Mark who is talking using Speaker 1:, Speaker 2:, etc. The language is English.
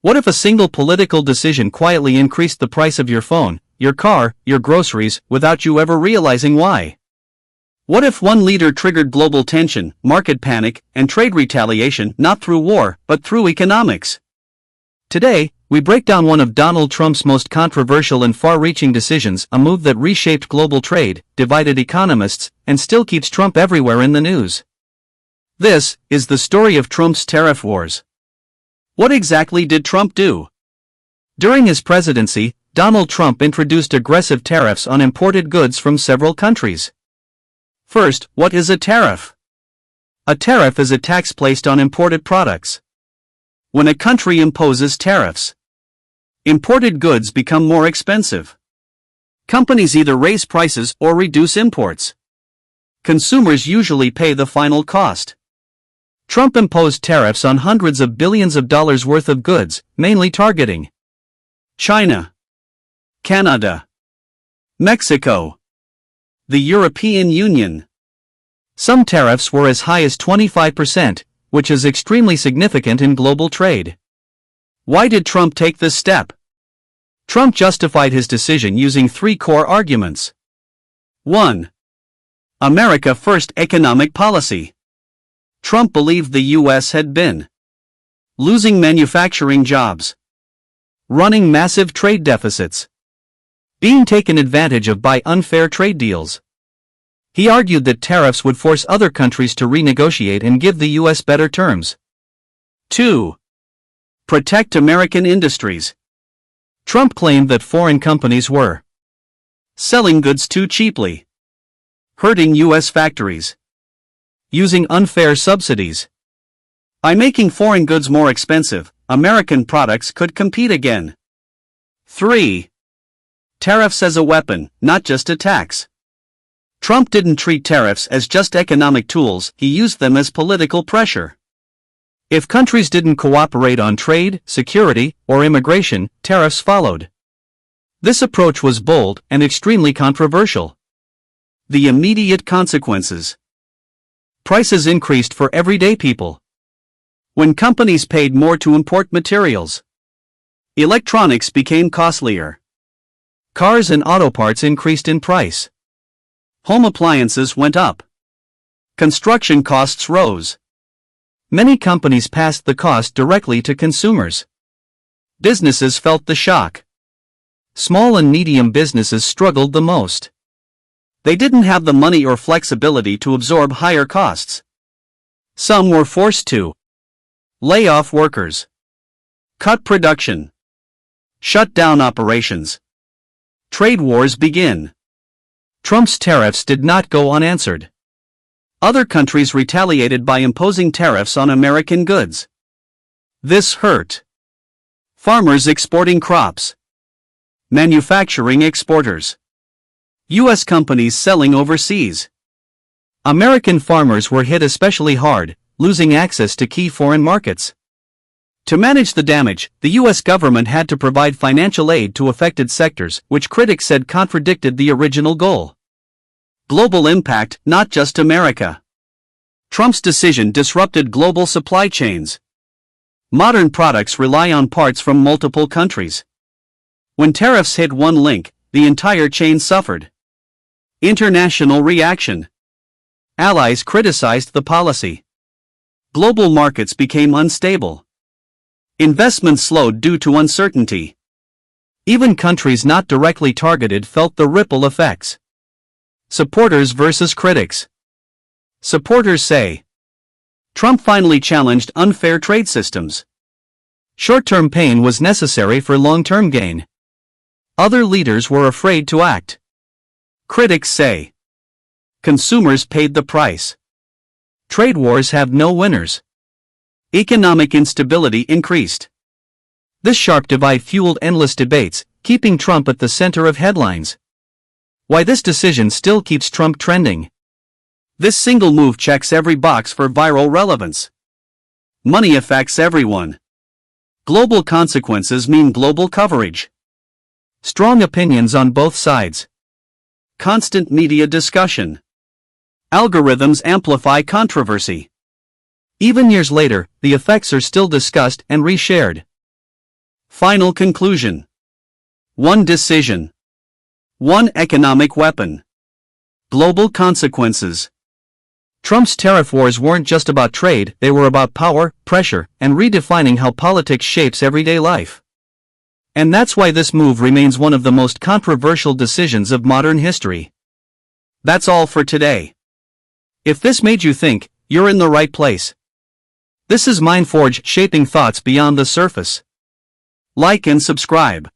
Speaker 1: What if a single political decision quietly increased the price of your phone, your car, your groceries, without you ever realizing why? What if one leader triggered global tension, market panic, and trade retaliation not through war, but through economics? Today, we break down one of Donald Trump's most controversial and far-reaching decisions, a move that reshaped global trade, divided economists, and still keeps Trump everywhere in the news. This is the story of Trump's tariff wars. What exactly did Trump do? During his presidency, Donald Trump introduced aggressive tariffs on imported goods from several countries. First, what is a tariff? A tariff is a tax placed on imported products. When a country imposes tariffs, imported goods become more expensive. Companies either raise prices or reduce imports. Consumers usually pay the final cost. Trump imposed tariffs on hundreds of billions of dollars worth of goods, mainly targeting China, Canada, Mexico, the European Union. Some tariffs were as high as 25%, which is extremely significant in global trade. Why did Trump take this step? Trump justified his decision using three core arguments. 1. America First economic policy. Trump believed the U.S. had been losing manufacturing jobs, running massive trade deficits, being taken advantage of by unfair trade deals. He argued that tariffs would force other countries to renegotiate and give the U.S. better terms. 2. Protect American industries. Trump claimed that foreign companies were selling goods too cheaply, hurting U.S. factories, using unfair subsidies. By making foreign goods more expensive, American products could compete again. 3. Tariffs as a weapon, not just a tax. Trump didn't treat tariffs as just economic tools, he used them as political pressure. If countries didn't cooperate on trade, security, or immigration, tariffs followed. This approach was bold and extremely controversial. The immediate consequences. Prices increased for everyday people. When companies paid more to import materials, electronics became costlier. Cars and auto parts increased in price. Home appliances went up. Construction costs rose. Many companies passed the cost directly to consumers. Businesses felt the shock. Small and medium businesses struggled the most. They didn't have the money or flexibility to absorb higher costs. Some were forced to lay off workers, cut production, shut down operations. Trade wars begin. Trump's tariffs did not go unanswered. Other countries retaliated by imposing tariffs on American goods. This hurt farmers exporting crops, manufacturing exporters, U.S. companies selling overseas. American farmers were hit especially hard, losing access to key foreign markets. To manage the damage, the U.S. government had to provide financial aid to affected sectors, which critics said contradicted the original goal. Global impact, not just America. Trump's decision disrupted global supply chains. Modern products rely on parts from multiple countries. When tariffs hit one link, the entire chain suffered. International reaction. Allies criticized the policy. Global markets became unstable. Investment slowed due to uncertainty. Even countries not directly targeted felt the ripple effects. Supporters versus critics. Supporters say Trump finally challenged unfair trade systems. Short-term pain was necessary for long-term gain. Other leaders were afraid to act. Critics say consumers paid the price. Trade wars have no winners. Economic instability increased. This sharp divide fueled endless debates, keeping Trump at the center of headlines. Why this decision still keeps Trump trending? This single move checks every box for viral relevance. Money affects everyone. Global consequences mean global coverage. Strong opinions on both sides. Constant media discussion. Algorithms amplify controversy. Even years later, the effects are still discussed and reshared. Final conclusion. One decision. One economic weapon. Global consequences. Trump's tariff wars weren't just about trade, they were about power, pressure, and redefining how politics shapes everyday life. And that's why this move remains one of the most controversial decisions of modern history. That's all for today. If this made you think, you're in the right place. This is MindForge, shaping thoughts beyond the surface. Like and subscribe.